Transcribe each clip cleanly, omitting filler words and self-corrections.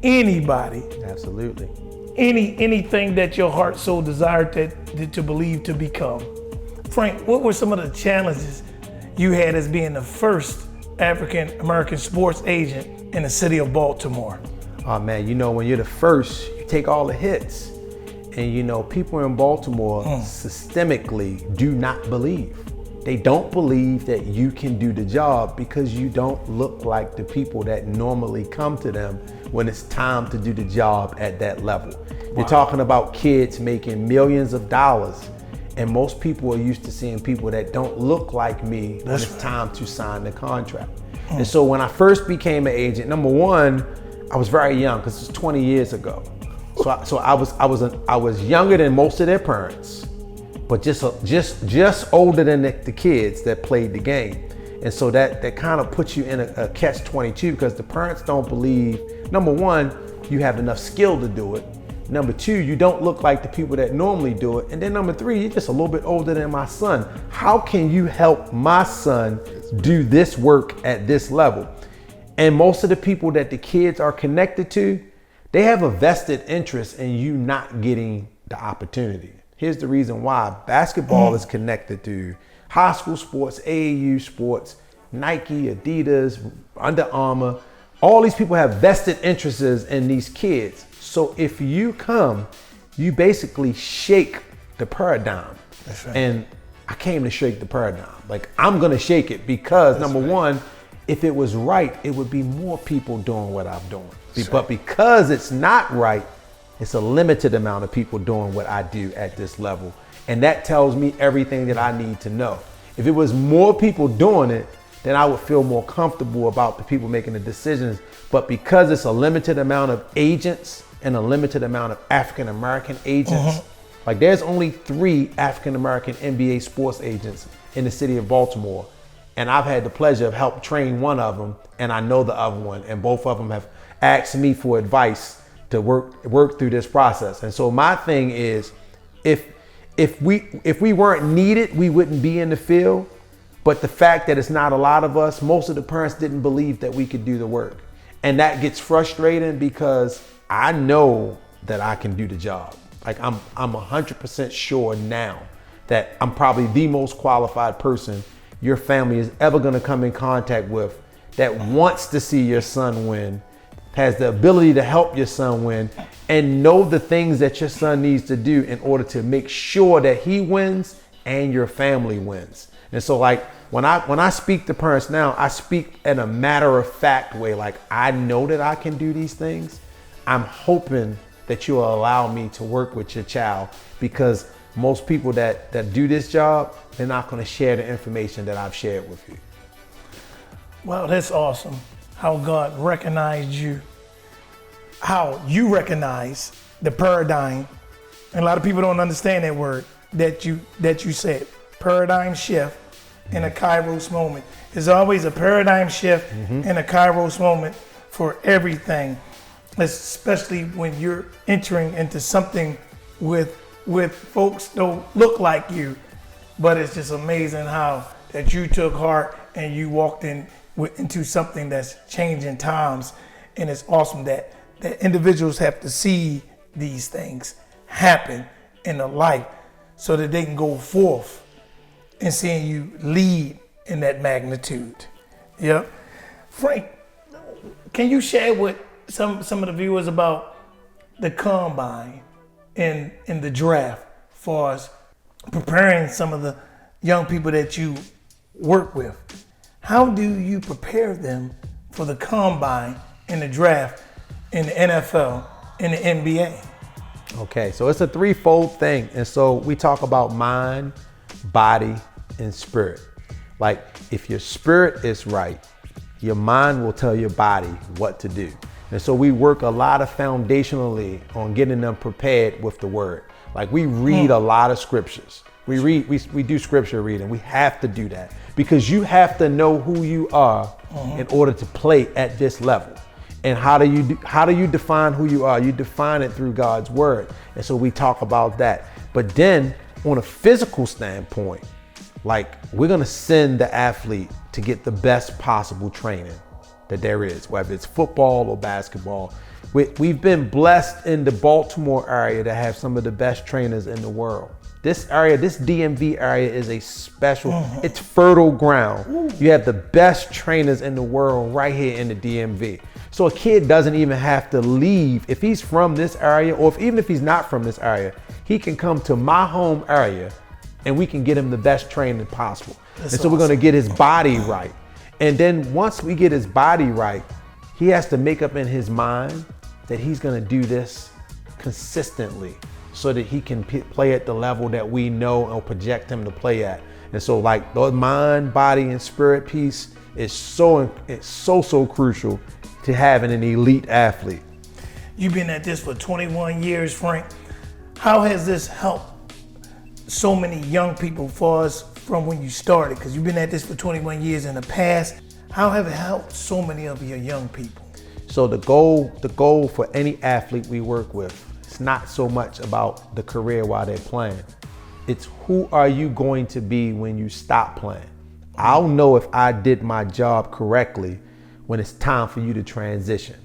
anybody. Absolutely. Anything that your heart so desired to believe to become. Frank, what were some of the challenges you had as being the first African American sports agent in the city of Baltimore? Oh man, when you're the first, you take all the hits. And people in Baltimore systemically do not believe. They don't believe that you can do the job because you don't look like the people that normally come to them when it's time to do the job at that level. Wow. You're talking about kids making millions of dollars, and most people are used to seeing people that don't look like me when it's time to sign the contract. And so when I first became an agent, number one, I was very young because it was 20 years ago. So I was younger than most of their parents, but just older than the kids that played the game. And so that kind of puts you in a catch-22 because the parents don't believe, number one, you have enough skill to do it. Number two, you don't look like the people that normally do it. And then number three, you're just a little bit older than my son. How can you help my son do this work at this level? And most of the people that the kids are connected to, they have a vested interest in you not getting the opportunity. Here's the reason why. Basketball is connected to high school sports, AAU sports, Nike, Adidas, Under Armour. All these people have vested interests in these kids. So if you come, you basically shake the paradigm. That's right. And I came to shake the paradigm. Like, I'm gonna shake it because number one, if it was right, it would be more people doing what I'm doing. But because it's not right, it's a limited amount of people doing what I do at this level. And that tells me everything that I need to know. If it was more people doing it, then I would feel more comfortable about the people making the decisions. But because it's a limited amount of agents and a limited amount of African American agents, like there's only 3 African American NBA sports agents in the city of Baltimore. And I've had the pleasure of help train one of them, and I know the other one, and both of them have asked me for advice to work through this process. And so my thing is, if we weren't needed, we wouldn't be in the field. But the fact that it's not a lot of us, most of the parents didn't believe that we could do the work. And that gets frustrating because I know that I can do the job. Like I'm 100% sure now that I'm probably the most qualified person your family is ever gonna come in contact with that wants to see your son win, has the ability to help your son win, and know the things that your son needs to do in order to make sure that he wins and your family wins. And so like when I speak to parents now, I speak in a matter of fact way, like I know that I can do these things. I'm hoping that you'll allow me to work with your child, because most people that do this job, they're not gonna share the information that I've shared with you. Wow, that's awesome. How God recognized you, how you recognize the paradigm. And a lot of people don't understand that word that you said, paradigm shift in a Kairos moment. There's always a paradigm shift in a Kairos moment for everything, especially when you're entering into something with folks don't look like you. But it's just amazing how that you took heart and you walked into something that's changing times. And it's awesome that individuals have to see these things happen in their life so that they can go forth and seeing you lead in that magnitude. Yep. Frank, can you share with some of the viewers about the combine and the draft for us preparing some of the young people that you work with? How do you prepare them for the combine and the draft in the NFL and the NBA? Okay, so it's a threefold thing. And so we talk about mind, body, and spirit. Like if your spirit is right, your mind will tell your body what to do. And so we work a lot of foundationally on getting them prepared with the word. Like we read a lot of scriptures. We do scripture reading. We have to do that because you have to know who you are in order to play at this level. And how do you define who you are? You define it through God's word. And so we talk about that. But then on a physical standpoint, like we're gonna send the athlete to get the best possible training that there is, whether it's football or basketball. We've been blessed in the Baltimore area to have some of the best trainers in the world. This area, this DMV area is a special, it's fertile ground. You have the best trainers in the world right here in the DMV. So a kid doesn't even have to leave. If he's from this area, or even if he's not from this area, he can come to my home area and we can get him the best training possible. That's and so we're gonna get his body right. And then once we get his body right, he has to make up in his mind that he's gonna do this consistently so that he can play at the level that we know or project him to play at. And so like the mind, body, and spirit piece is so crucial to having an elite athlete. You've been at this for 21 years, Frank. How has this helped so many young people for us from when you started? Because you've been at this for 21 years in the past. How have it helped so many of your young people? So the goal for any athlete we work with, it's not so much about the career while they're playing. It's who are you going to be when you stop playing? I'll know if I did my job correctly when it's time for you to transition.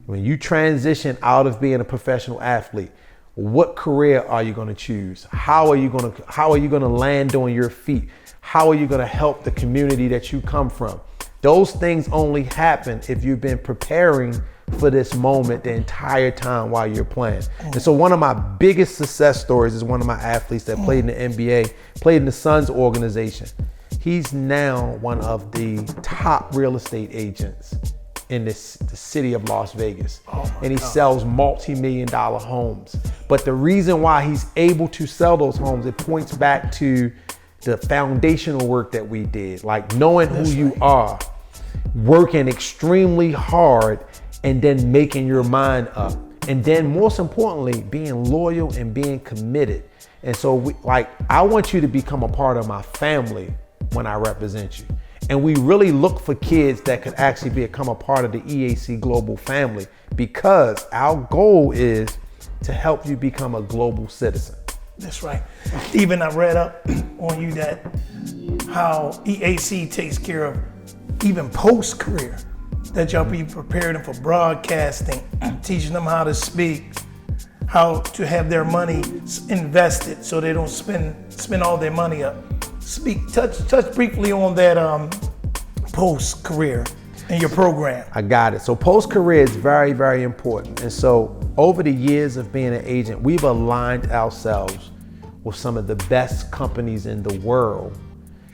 When you transition out of being a professional athlete, what career are you going to choose? How are you going to land on your feet? How are you going to help the community that you come from? Those things only happen if you've been preparing for this moment the entire time while you're playing. And so one of my biggest success stories is one of my athletes that played in the NBA, played in the Suns organization. He's now one of the top real estate agents in the city of Las Vegas. And he sells multi-million-dollar homes. But the reason why he's able to sell those homes, it points back to the foundational work that we did, like knowing who you are, working extremely hard, and then making your mind up. And then most importantly, being loyal and being committed. And so I want you to become a part of my family when I represent you. And we really look for kids that could actually become a part of the EAC global family, because our goal is to help you become a global citizen. That's right. Even I read up on you that how EAC takes care of even post-career, that y'all be preparing them for broadcasting, teaching them how to speak, how to have their money invested so they don't spend all their money up. Touch briefly on that post-career in your program. I got it. So post-career is very, very important. And so over the years of being an agent, we've aligned ourselves with some of the best companies in the world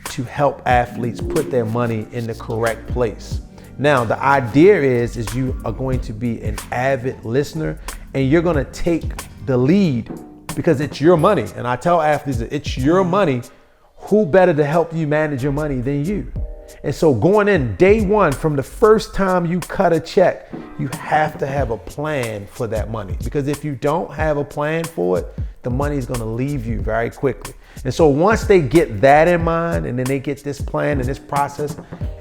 to help athletes put their money in the correct place. Now, the idea is you are going to be an avid listener and you're going to take the lead because it's your money. And I tell athletes that it's your money. Who better to help you manage your money than you? And so going in day one, from the first time you cut a check, you have to have a plan for that money. Because if you don't have a plan for it, the money is going to leave you very quickly. And so once they get that in mind, and then they get this plan and this process,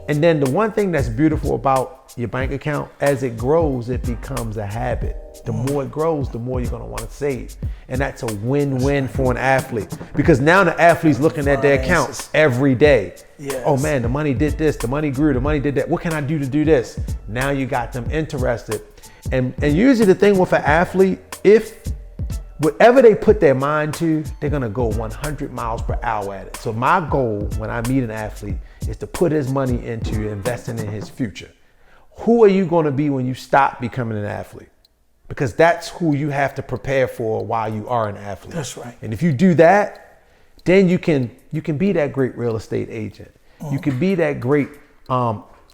and then the one thing that's beautiful about your bank account, as it grows, it becomes a habit. The more it grows, the more you're going to want to save. And that's a win-win for an athlete, because now the athlete's looking at their accounts every day. Yes. Oh man, the money did this, the money grew, the money did that. What can I do to do this? Now you got them interested. And usually the thing with an athlete, if whatever they put their mind to, they're gonna go 100 miles per hour at it. So my goal when I meet an athlete is to put his money into investing in his future. Who are you gonna be when you stop becoming an athlete? Because that's who you have to prepare for while you are an athlete. That's right. And if you do that, then you can be that great real estate agent. You can be that great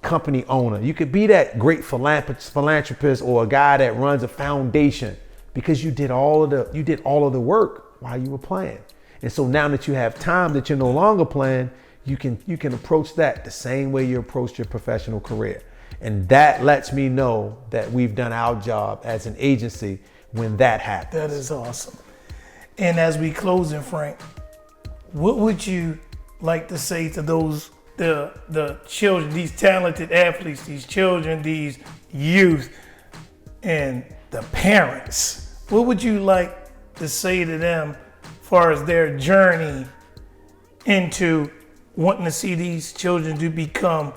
company owner. You could be that great philanthropist or a guy that runs a foundation, because you did all of the work while you were playing. And so now that you have time that you're no longer playing, you can approach that the same way you approached your professional career. And that lets me know that we've done our job as an agency when that happens. That is awesome. And as we close in, Frank, what would you like to say to those, the children, these talented athletes, these children, these youth, and the parents? What would you like to say to them as far as their journey into wanting to see these children to become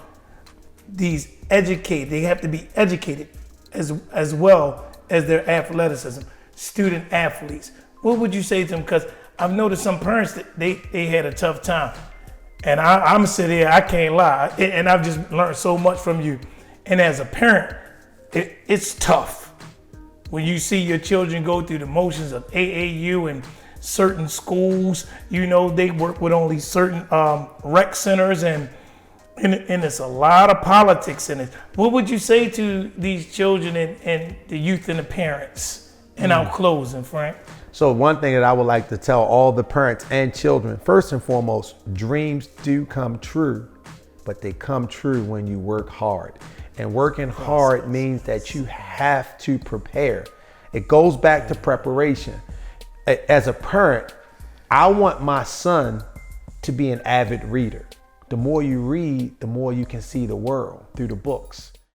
these educated? They have to be educated as well as their athleticism, student athletes. What would you say to them? Because I've noticed some parents that they had a tough time. And I'm sitting here, I can't lie. And I've just learned so much from you. And as a parent, it's tough when you see your children go through the motions of AAU and certain schools. You know, they work with only certain rec centers, and it's a lot of politics in it. What would you say to these children and the youth and the parents in our closing, Frank? So one thing that I would like to tell all the parents and children, first and foremost, dreams do come true, but they come true when you work hard. And working hard means that you have to prepare. It goes back to preparation. As a parent, I want my son to be an avid reader. The more you read, the more you can see the world through the books.